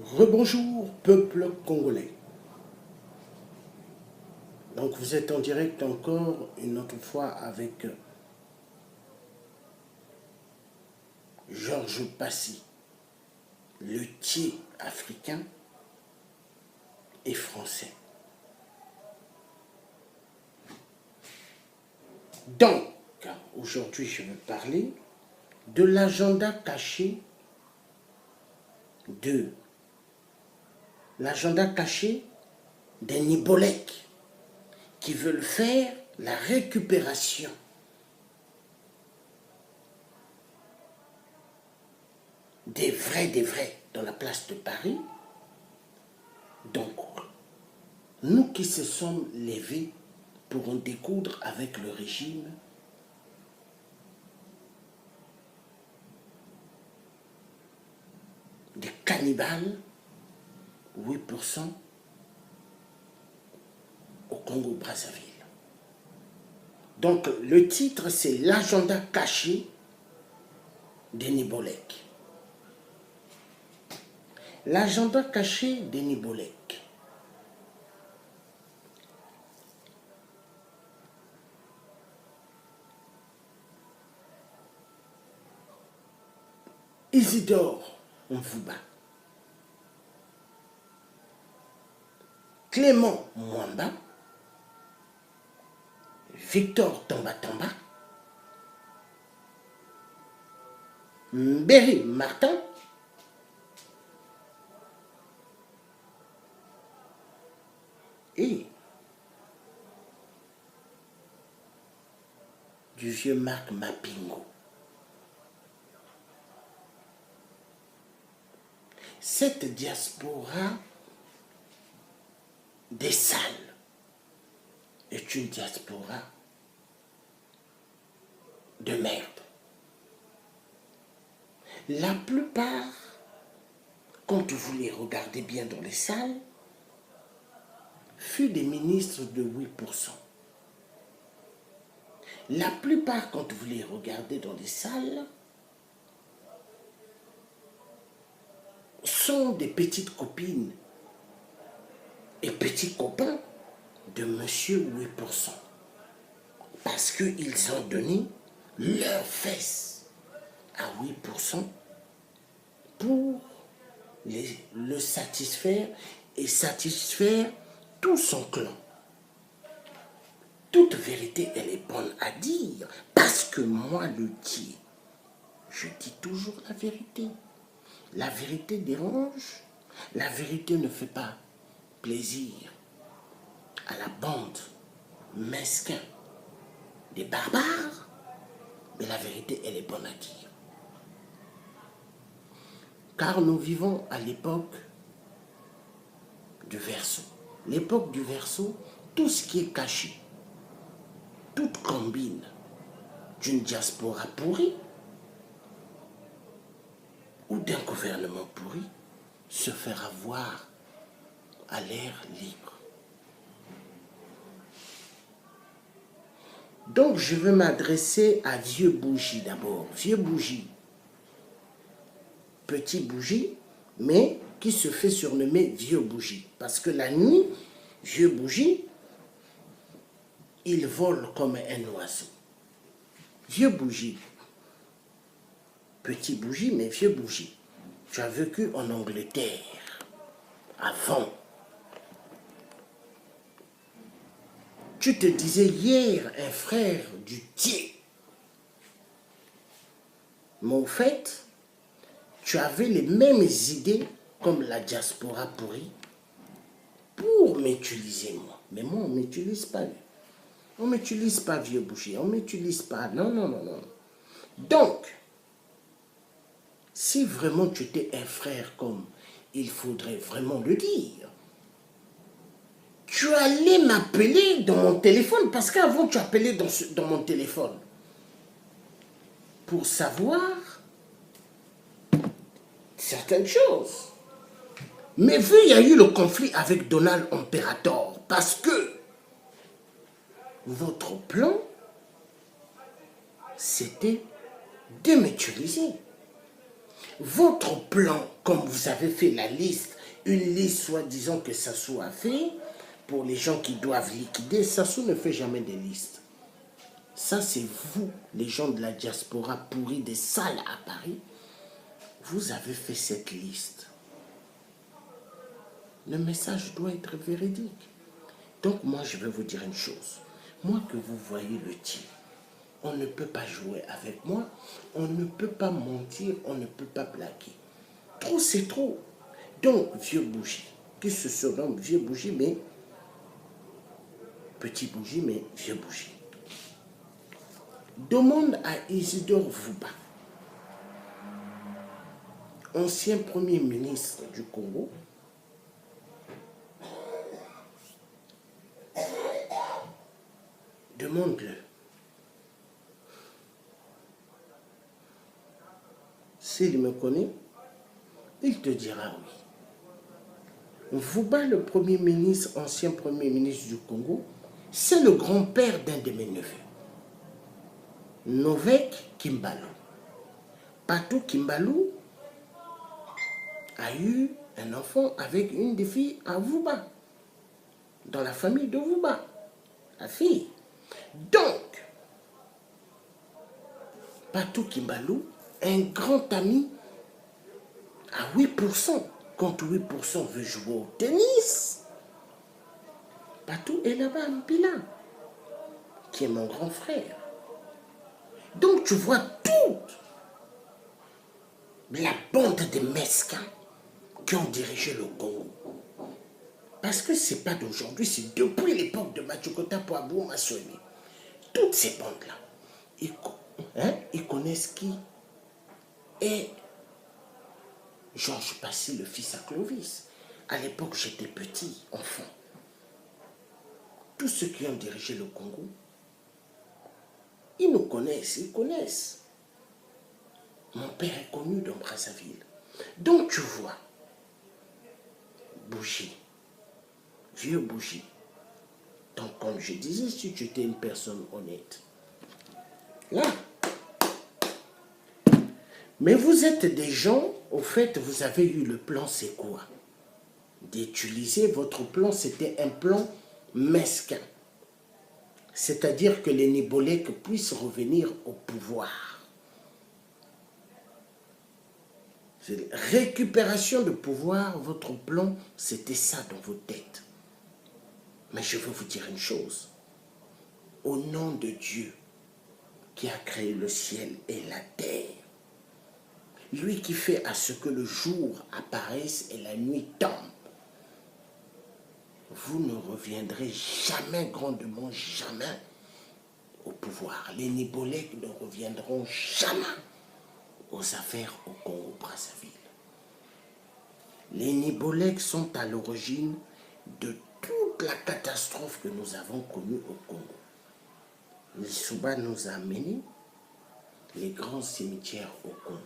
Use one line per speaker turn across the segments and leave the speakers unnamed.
Rebonjour, peuple congolais. Donc vous êtes en direct encore une autre fois avec Georges Passy, le thier africain et français. Donc, aujourd'hui je vais parler de l'agenda caché des Nibolèques qui veulent faire la récupération des vrais dans la place de Paris. Donc, nous qui se sommes levés pour en découdre avec le régime, des cannibales, 8% au Congo-Brazzaville. Donc, le titre, c'est l'agenda caché des Nibolèques. L'agenda caché des Nibolèques. Isidore Mvuba, Clément Mwamba, Victor Tamba, Mbéry Martin, et du vieux Marc Mapingo. Cette diaspora des salles est une diaspora de merde. La plupart, quand vous les regardez bien dans les salles, furent des ministres de 8%. La plupart, quand vous les regardez dans les salles, sont des petites copines et petits copains de monsieur 8%. Parce qu'ils ont donné leurs fesses à 8% pour le satisfaire et satisfaire tout son clan. Toute vérité, elle est bonne à dire, parce que moi, le thier, je dis toujours la vérité. La vérité dérange, la vérité ne fait pas plaisir à la bande mesquin des barbares, mais la vérité, elle est bonne à dire. Car nous vivons à l'époque du verseau. L'époque du verseau, tout ce qui est caché, toute combine d'une diaspora pourrie ou d'un gouvernement pourri se fera voir à l'air libre. Donc je veux m'adresser à Vieux Bougie d'abord. Vieux Bougie, petit bougie, mais qui se fait surnommer Vieux Bougie. Parce que la nuit, Vieux Bougie, il vole comme un oiseau. Vieux Bougie, petit bougie, mais vieux bougie. Tu as vécu en Angleterre avant. Tu te disais hier un frère du thier. Mais au fait, tu avais les mêmes idées comme la diaspora pourrie pour m'utiliser moi. Mais moi, on ne m'utilise pas. On ne m'utilise pas, vieux boucher. On ne m'utilise pas. Non. Donc, si vraiment tu étais un frère comme il faudrait vraiment le dire, tu allais m'appeler dans mon téléphone, parce qu'avant tu appelais dans mon téléphone pour savoir certaines choses. Mais vu il y a eu le conflit avec Donald Imperator, parce que votre plan, c'était de m'utiliser. Votre plan, comme vous avez fait la liste, une liste soi-disant que Sassou a fait, pour les gens qui doivent liquider, Sassou ne fait jamais de liste. Ça, c'est vous, les gens de la diaspora pourris des salles à Paris. Vous avez fait cette liste. Le message doit être véridique. Donc, moi, je vais vous dire une chose. Moi que vous voyez le type, on ne peut pas jouer avec moi, on ne peut pas mentir, on ne peut pas blaguer. Trop, c'est trop. Donc, vieux bougie, qui se surnomme vieux bougie, mais petit bougie, mais vieux bougie. Demande à Isidore Vouba, ancien premier ministre du Congo, demande-le. S'il me connaît, il te dira oui. Vouba, le premier ministre, ancien premier ministre du Congo, c'est le grand-père d'un de mes neveux. Novek Kimbalou. Patou Kimbalou a eu un enfant avec une des filles à Vouba, dans la famille de Vouba, la fille. Donc, Patou Kimbalou, un grand ami à 8%, quand 8% veut jouer au tennis, Patou est là-bas, Mpila, qui est mon grand frère. Donc tu vois toute la bande de mesquins qui ont dirigé le Congo. Parce que ce n'est pas d'aujourd'hui, c'est depuis l'époque de Machukota Poabou Massoumi. Toutes ces bandes-là, ils connaissent qui est Georges Passy, le fils à Clovis. À l'époque, j'étais petit, enfant. Tous ceux qui ont dirigé le Congo, ils nous connaissent, ils connaissent. Mon père est connu dans Brazzaville. Donc tu vois, bougie, vieux bougie. Donc comme je disais, si tu étais une personne honnête, là. Mais vous êtes des gens, au fait, vous avez eu le plan, c'est quoi? D'utiliser votre plan, c'était un plan mesquin. C'est-à-dire que les Nibolèques puissent revenir au pouvoir. Récupération de pouvoir, votre plan, c'était ça dans vos têtes. Mais je veux vous dire une chose. Au nom de Dieu qui a créé le ciel et la terre, lui qui fait à ce que le jour apparaisse et la nuit tombe, vous ne reviendrez jamais grandement, jamais au pouvoir. Les Nibolèques ne reviendront jamais aux affaires au Congo-Brazzaville. Les Nibolèques sont à l'origine de toute la catastrophe que nous avons connue au Congo. Lissouba nous a amené les grands cimetières au Congo.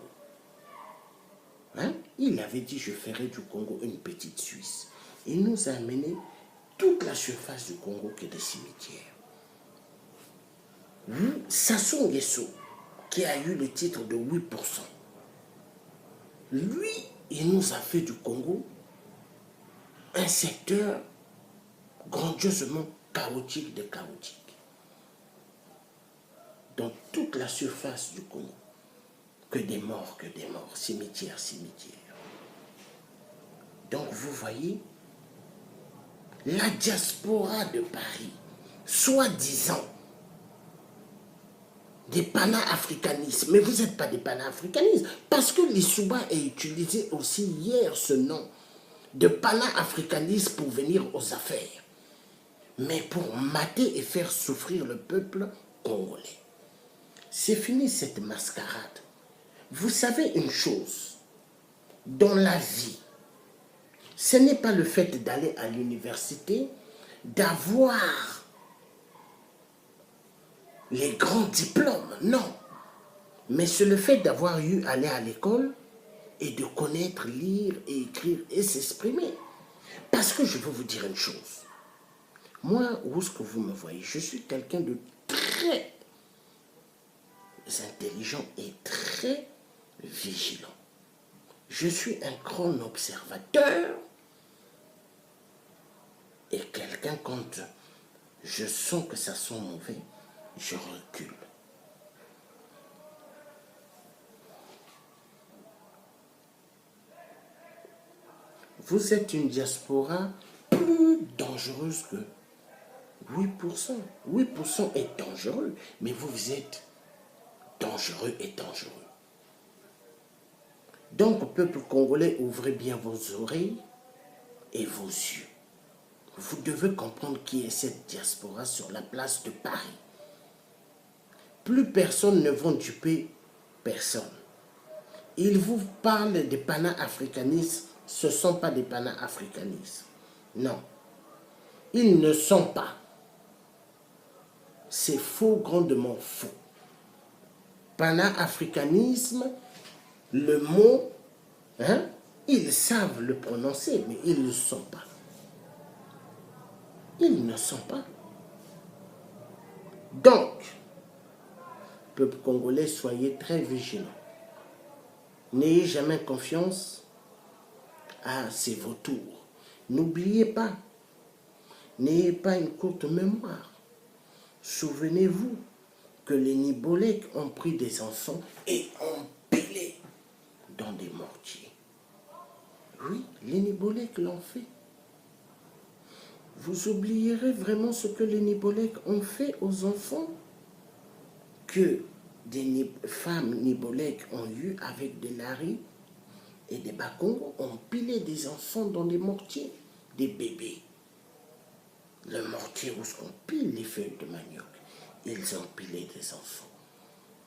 Il avait dit, je ferai du Congo une petite Suisse. Il nous a amené toute la surface du Congo que des cimetières. Sassou Nguesso, qui a eu le titre de 8%, lui, il nous a fait du Congo un secteur grandiosement chaotique de chaotique. Dans toute la surface du Congo, que des morts, cimetière, cimetière. Donc vous voyez, la diaspora de Paris, soi-disant, des panafricanistes, mais vous n'êtes pas des panafricanistes, parce que Lissouba a utilisé aussi hier ce nom de panafricanistes pour venir aux affaires, mais pour mater et faire souffrir le peuple congolais. C'est fini cette mascarade. Vous savez une chose, dans la vie, ce n'est pas le fait d'aller à l'université, d'avoir les grands diplômes, non. Mais c'est le fait d'avoir eu à aller à l'école et de connaître, lire et écrire et s'exprimer. Parce que je veux vous dire une chose. Moi, où est-ce que vous me voyez, je suis quelqu'un de très intelligent et très vigilant. je suis un grand observateur et quelqu'un, quand je sens que ça sent mauvais, je recule. Vous êtes une diaspora plus dangereuse que 8%. 8% est dangereux, mais vous êtes dangereux et dangereux. Donc, peuple congolais, ouvrez bien vos oreilles et vos yeux. Vous devez comprendre qui est cette diaspora sur la place de Paris. Plus personne ne va duper personne. Ils vous parlent des panafricanistes, ce ne sont pas des panafricanistes. Non, ils ne sont pas. C'est faux, grandement faux. Panafricanisme, le mot, ils savent le prononcer, mais ils ne le sont pas. Ils ne sont pas. Donc, peuple congolais, soyez très vigilants. N'ayez jamais confiance à ces vautours. N'oubliez pas, n'ayez pas une courte mémoire. Souvenez-vous que les Nibolèques ont pris des enfants et ont pilé dans des mortiers. Oui, les Nibolèques l'ont fait. Vous oublierez vraiment ce que les Nibolèques ont fait aux enfants que des femmes Nibolèques ont eu avec des Nari et des Bakongos ont pilé des enfants dans des mortiers, des bébés. Le mortier où on pile les feuilles de manioc, ils ont pilé des enfants.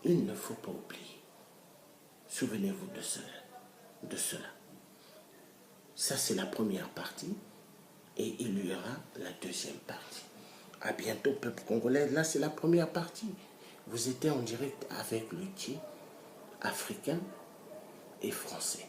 Il ne faut pas oublier. Souvenez-vous de cela. Ça, c'est la première partie. Et il y aura la deuxième partie. À bientôt, peuple congolais. Là, c'est la première partie. Vous étiez en direct avec le Thier africain et français.